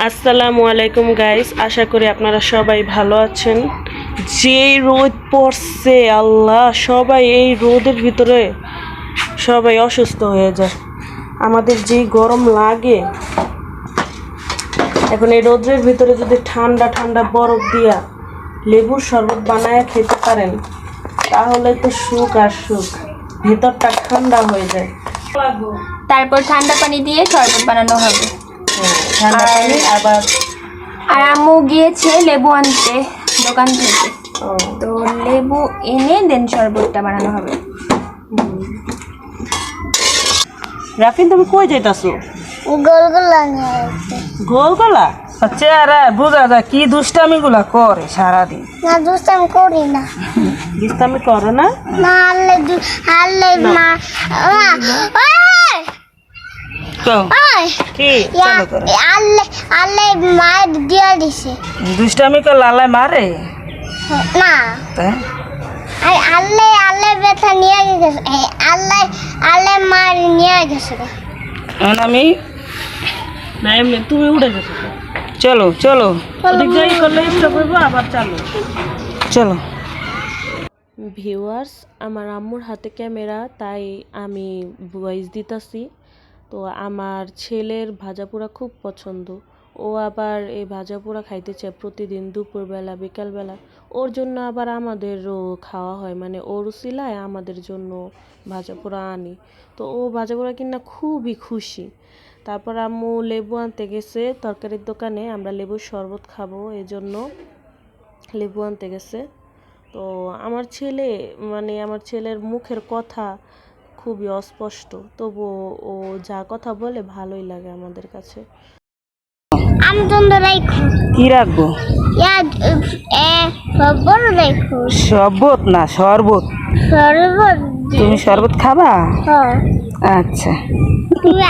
আসসালামু আলাইকুম গাইস, আশা করি আপনারা সবাই ভালো আছেন। যে রোদ পড়ছে আল্লাহ, সবাই এই রোদের ভিতরে সবাই অসুস্থ হয়ে যায়। আমাদের যে গরম লাগে, এখন এই রোদের ভিতরে যদি ঠান্ডা ঠান্ডা বরফ দিয়া লেবুর শরবত বানায় খেতে পারেন তাহলে তো সুখ আর সুখ, ভেতরটা ঠান্ডা হয়ে যায়। তারপর ঠান্ডা পানি দিয়ে শরবত বানানো হবে। ঠান্ডা পানি আবার আর আম্মু গিয়েছে লেবু আনতে দোকান থেকে, তো লেবু এনে দেন শরবতটা বানানো হবে। রাফিন, তুমি কই যাইতাছো? গোলগোলা নিয়ে আসছে। গোলগোলা? চেহারা বোঝা যায় কি দুষ্টামি গুলা করে সারাদিন। না দুষ্টামি করি না। দুষ্টামি করো না? না আল্লে আল্লে মা ওই তো ওই কি ইয়া আল্লে আল্লে মা দিয়া দিছে দুষ্টামি করে লালায় মারে না। তাই আর আল্লে আল্লে ব্যথা নিয়ে গেছে, আল্লে আল্লে মা নিয়ে গেছে। এখন আমি না এমনি তুমি উঠে গেছো তো। চলো চলো ওদিক যাই করলে ইচ্ছা করবো আবার চালো। চলো। ভিউয়ার্স, আমার আম্মুর হাতে ক্যামেরা, তাই আমি ভয়েস দিতাছি। তো আমার ছেলের ভাজাপোড়া খুব পছন্দ, ও আবার এই ভাজাপোড়া খাইতে চায় প্রতিদিন দুপুরবেলা বিকালবেলা। ওর জন্য আবার আমাদেরও খাওয়া হয়, মানে ওর উসিলায় আমাদের জন্য ভাজাপোড়া আনি। তো ও ভাজাপোড়া কিনা খুবই খুশি। তারপর আম্মু লেবু আনতে গেছে তরকারির দোকানে, আমরা লেবুর শরবত খাবো এই জন্য লেবু আনতে গেছে। তো আমার ছেলে, মানে আমার ছেলের মুখের কথা খুবই অস্পষ্ট, তবু ও যা কথা বলে ভালোই লাগে আমাদের কাছে। আমি জন্য রাখো কি রাখবো? ইয়া সবর রাখো। শরবত না শরবত। সরবর তুমি শরবত খাবা? হ্যাঁ। আচ্ছা, তুমি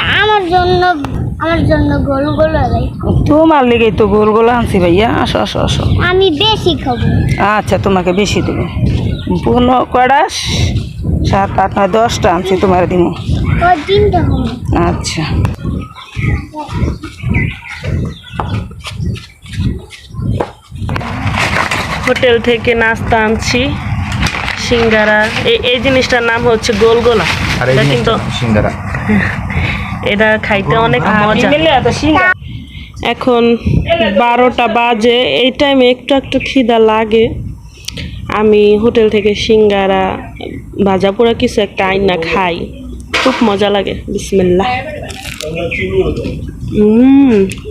আমার জন্য গোলগোলা রাখো। তোমার লেগেই তো গোলগোলা আনছি ভাইয়া। আসো আসো আসো। আমি বেশি খাবো। আচ্ছা, তোমাকে বেশি দেবো। 15 7 8 9 10টা আনছি, তোমার দিব। ওই তিনটা হবে। আচ্ছা, হোটেল থেকে নাস্তা আনছি, সিঙ্গারা। এই জিনিসটার নাম হচ্ছে গোলগোলা। এটা কিন্তু সিঙ্গারা, এটা খাইতে অনেক মজা। এখন 12টা বাজে, এই টাইমে একটু একটু খিদা লাগে। আমি হোটেল থেকে সিঙ্গারা ভাজা পোড়া কিছু একটা আইনা খাই, খুব মজা লাগে। বিসমিল্লাহ।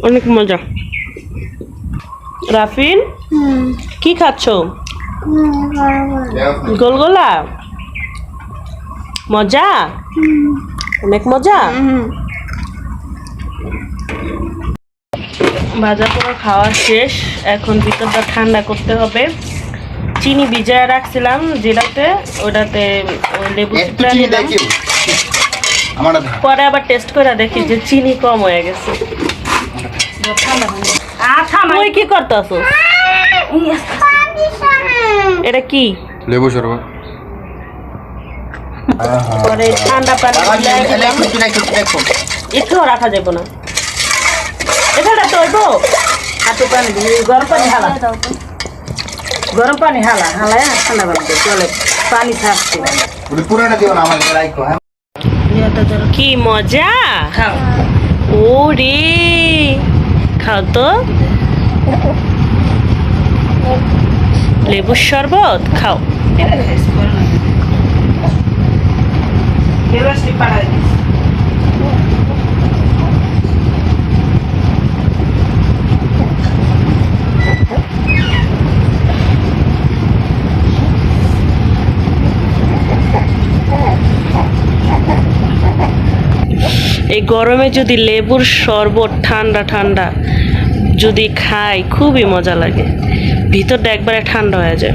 অনেক মজা। রাফিন, কি খাচ্ছ? গোলগোলা? মজা, অনেক মজা। ভাজা পোড়া খাওয়া শেষ, এখন ভিতরটা ঠান্ডা করতে হবে। চিনি ভিজায় রাখছিলাম যেটাতে, ওটাতে লেবু চিপড়া নিলাম। পরে আবার টেস্ট করে দেখি যে চিনি কম হয়ে গেছে। তুই কি করতেছো? এটা কি? লেবু শরবত। পরে ঠান্ডা পানি দিলাম। একটু রাখা যাবে না, এটা তো হইব। হাতে পানি দিবি, গরম পানি হালা, গরম পানি হালা হালায় ঠান্ডা পানি দিয়ে চলে। পানি থাকছে পুরোটা দিও না, আমাদের রাখো। হ্যাঁ, কি মজা! খাও। ওরে খাও তো, লেবুর শরবত খাও। এই গরমে যদি লেবুর শরবত ঠান্ডা ঠান্ডা যদি খাই, খুবই মজা লাগে, ভিতরটা একবারে ঠান্ডা হয়ে যায়।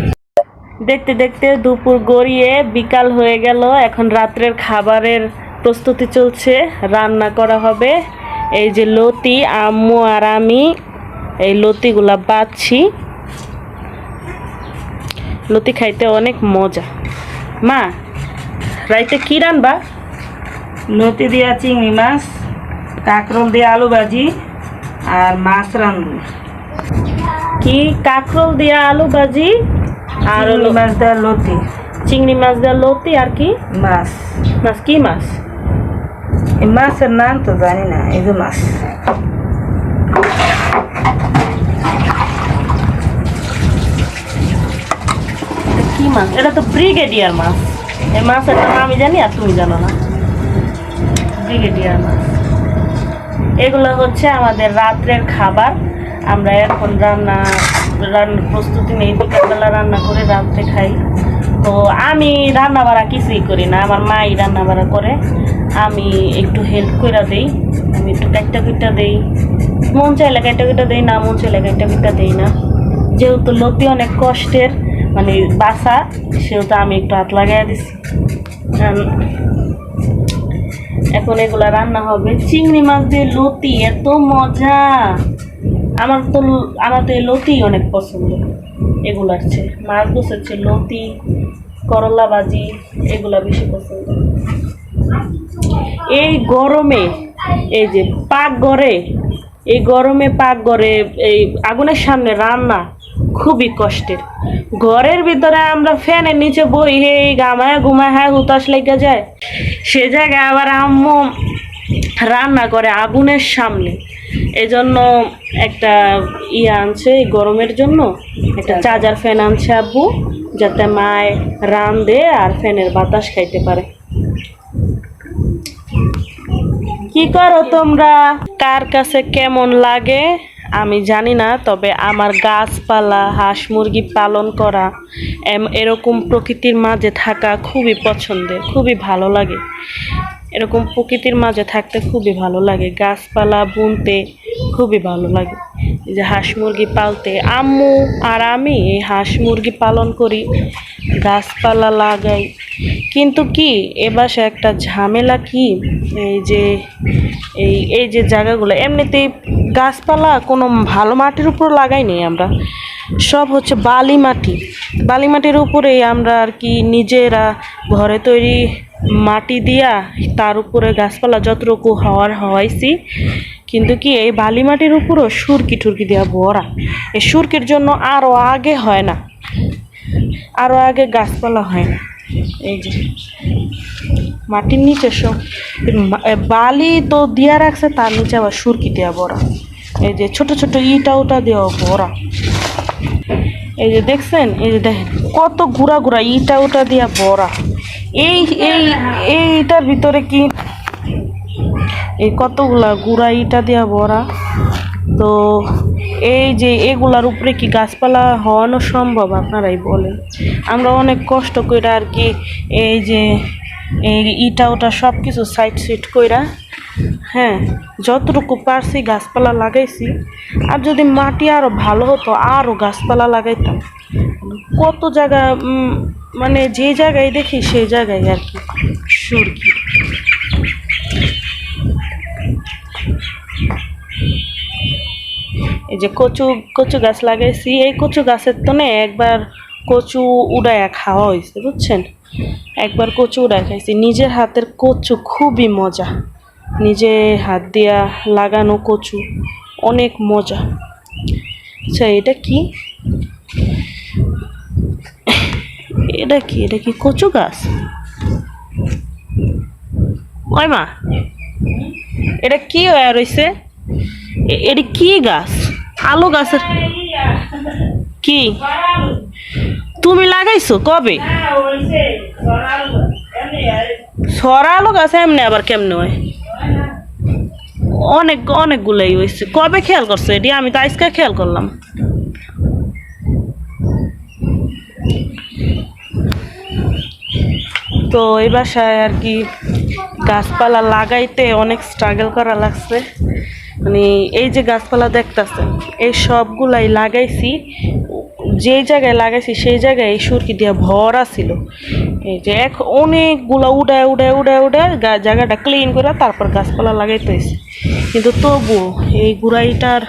দেখতে দেখতে দুপুর গড়িয়ে বিকাল হয়ে গেল। এখন রাত্রের খাবারের প্রস্তুতি চলছে, রান্না করা হবে। এই যে লতি, আম্মু আর আমি এই লতিগুলা বাছছি। লতি খাইতে অনেক মজা। মা, রাইতে কি রান্না? লতি দিয়া চিংড়ি মাছ, কাঁকরোল দিয়ে আলু ভাজি, আর মাছ রান্ধবো। কি কাঁকরোল দিয়া আলু ভাজি আর হলো মাছ দেওয়ার লতি, চিংড়ি মাছ দেওয়া লতি আর কি মাছ। মাছ কি মাছ? এই মাছের নাম তো জানি না, এই যে মাছ। কি মাছ? এটা তো ব্রিগেডিয়ার মাছ। এই মাছের নাম আমি জানি আর তুমি জানো না। ব্রিগেডিয়ার মাছ। এগুলো হচ্ছে আমাদের রাত্রের খাবার। আমরা এখন রান্নার প্রস্তুতি নেই, বিকালবেলা রান্না করে রাত্রে খাই। তো আমি রান্না বাড়া কিছুই করি না, আমার মাই রান্না বাড়া করে। আমি একটু হেল্প করে দেই, আমি একটু কাইটা কুইটা দেই, মন চাইলে কাইটা কুইটা দেই, না মন চাইলে কাইটা কুইটা দেই না। যেহেতু লতি অনেক কষ্টের, মানে বাসা, সেহেতু আমি একটু হাত লাগাই দিছি। এখন এগুলা রান্না হবে। চিংড়ি মাছ দিয়ে লতি এত মজা! আমার তো এই লতি অনেক পছন্দ এগুলার চেয়ে। মাছ গোছের চেয়ে লতি, করলা ভাজি এগুলা বেশি পছন্দ। এই গরমে এই যে পাকঘরে, এই গরমে পাকঘরে এই আগুনের সামনে রান্না খুবই কষ্টের। ঘরের ভিতরে আমরা ফ্যানের নিচে বই এই গামায় ঘুমায়, হ্যাঁ হুতাশ লেগে যায়। সে জায়গায় আবার আম্মু রান্না করে আগুনের সামনে। এজন্য একটা আনছে গরমের জন্য, একটা চার্জার ফ্যান আনছে আব্বু, যাতে মায় রান্ধে আর ফ্যানের বাতাস খাইতে পারে। কি করো তোমরা? কার কাছে কেমন লাগে আমি জানি না, তবে আমার গাছপালা, হাঁস মুরগি পালন করা, এরকম প্রকৃতির মাঝে থাকা খুবই পছন্দের, খুবই ভালো লাগে। এরকম প্রকৃতির মাঝে থাকতে খুবই ভালো লাগে, গাছপালা বুনতে খুবই ভালো লাগে। এই যে হাঁস মুরগি পালতে, আম্মু আর আমি এই হাঁস মুরগি পালন করি, গাছপালা লাগাই। কিন্তু কি এ বাসায় একটা ঝামেলা কি, এই যে জায়গাগুলো এমনিতেই গাছপালা কোনো ভালো মাটির উপর লাগাই নেই আমরা, সব হচ্ছে বালি মাটি। বালি মাটির উপরেই আমরা আর কি নিজেরা ঘরে তৈরি মাটি দিয়া তার উপরে গাছপালা যতটুকু হওয়াইছি। কিন্তু কি এই বালি মাটির উপরও সুরকি টুরকি দেওয়া ভরা। এই সুরকির জন্য আরও আগে হয় না, আরও আগে গাছপালা হয় না। এই যে মাটির নিচে সব বালি তো দিয়া রাখছে, তার নিচে আবার সুরকি দেওয়া ভরা। এই যে ছোট ছোট ইটা উটা দেওয়া ভরা। এই যে দেখছেন, এই যে দেখেন কত গুড়া গুড়া ইটা উটা দিয়া ভরা। এইটার ভিতরে কি এই কতগুলা গুড়া ইটা দিয়া ভরা। তো এই যে এগুলার উপরে কি গাছপালা হওয়ানো সম্ভব? আপনারাই বলেন। আমরা অনেক কষ্ট কইরা আর কি এই যে এই ইটা ওটা সব কিছু সাইড কইরা, হ্যাঁ যতটুকু পারছি গাছপালা লাগাইছি। আর যদি মাটি আরও ভালো হতো আরও গাছপালা লাগাইতাম। কত জায়গা মানে যে জায়গায় দেখি সেই জায়গায় আর কি সুরকি। এই যে কচু গাছ লাগাইছি, এই কচু গাছের তো না একবার কচু উড়াইয়া খাওয়া হয়েছে, বুঝছেন? একবার কচু উড়াই খাইছি। নিজের হাতের কচু খুবই মজা, নিজে হাত দিয়া লাগানো কচু অনেক মজা। আচ্ছা এটা কি, এটা কি কচু গাছ? ওই মা, এটা কি হয়ে রয়েছে? এটা কি গাছ? আলু গাছের কি তুমি লাগাইছো কবে? সরা আলু গাছ এমনি আবার কেমনে হয়? অনেকগুলাই হয়েছে। কবে খেয়াল করছো এটি? আমি তো আজকে খেয়াল করলাম। তো এই বাসায় আর কি গাছপালা লাগাইতে অনেক স্ট্রাগল করা লাগছে। মানে এই যে গাছপালা দেখতেছেন এই সবগুলাই লাগাইছি, যে জায়গায় লাগাইছি সেই জায়গায় এই সুরকি দিয়া ভরা ছিল। এই যে অনেকগুলা উড়ায় জায়গাটা ক্লিন করে তারপর গাছপালা লাগাইতে হয়েছে। কিন্তু তবুও এই গুড়াইটার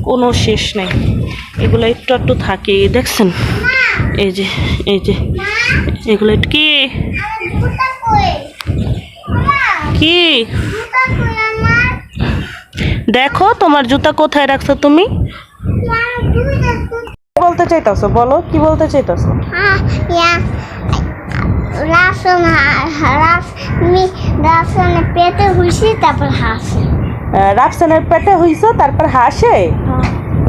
কোনো শেষ নেই, এগুলো একটু একটু থাকে। দেখছেন এই যে এগুলো কি কি দেখো তোমার জুতা কোথায় রাখছো তুমি? বলতে চাইতাছো, বলো কি বলতে চাইতাছো? রাফসানের পেটে হইছি তারপর হাসে। রাফসানের পেটে হইছো তারপর হাসে?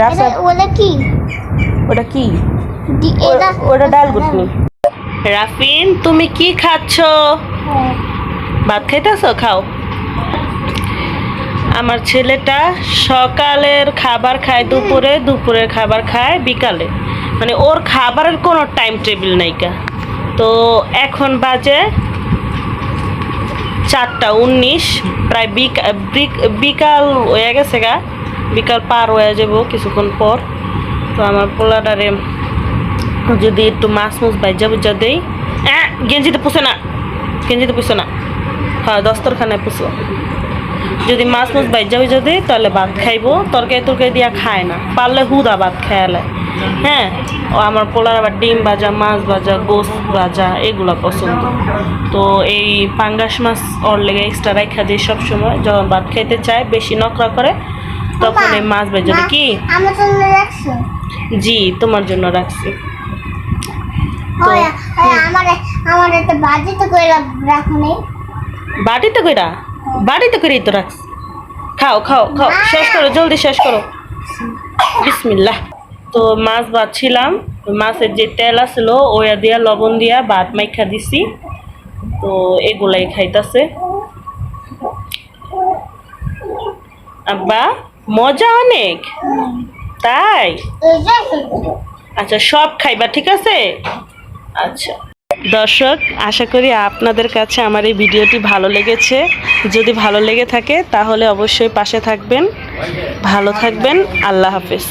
রাফসান ওটা কি? ওটা কি? এটা ওটা ডাল ঘুটনি। রাফিন তুমি কি খাচ্ছো? ভাত খাইতেছো? খাও। আমার ছেলেটা সকালের খাবার খায় দুপুরে, দুপুরের খাবার খায় বিকালে, মানে ওর খাবারের কোনো টাইম টেবিল নাইকা। তো এখন বাজে 4:19, প্রায় বিকাল হয়ে গেছে গা, বিকাল পার হয়ে যাব কিছুক্ষণ পর। তো আমার পোলাটারে যদি একটু মাছ ভাজা ভুজা দেই, গেঞ্জিতে পুষে না, গেঞ্জিতে পুষে না, হ্যাঁ দস্তরখানায় পুষো। যদি মাছ ভাজা ভুজা দেই তাহলে ভাত খাইবো, তরকারি দিয়া খায় না, পারলে হুদা ভাত খায়ালে। হ্যাঁ, ও আমার পোলার আবার ডিম ভাজা, মাছ ভাজা, গোস ভাজা এগুলো পছন্দ। তো এই পাঙ্গাস মাছ ওর লেগে এক্সট্রা রাখা দিই সবসময়, যখন ভাত খাইতে চায় বেশি নকরা করে তখন এই মাছ ভাজা দিই। কি? আমার জন্য রাখছো? জি, তোমার জন্য রাখছি। আমার একটা বাজিতে করে রাখো নেই। বাড়িতে করেই তো রাখছি। খাও খাও খাও, শেষ করো, জলদি শেষ করো। বিসমিল্লাহ। তো মাছ ভাজছিলাম, মাছের যে তেল আসলো ওয়া দিয়া লবণ দিয়া ভাত মাইখা দিছি। তো এগুলাই খাইতাছে। আব্বা মজা অনেক, তাই? আচ্ছা সব খাইবা, ঠিক আছে? আচ্ছা দর্শক, আশা করি আপনাদের কাছে আমার এই ভিডিওটি ভালো লেগেছে। যদি ভালো লেগে থাকে তাহলে অবশ্যই পাশে থাকবেন। ভালো থাকবেন। আল্লাহ হাফেজ।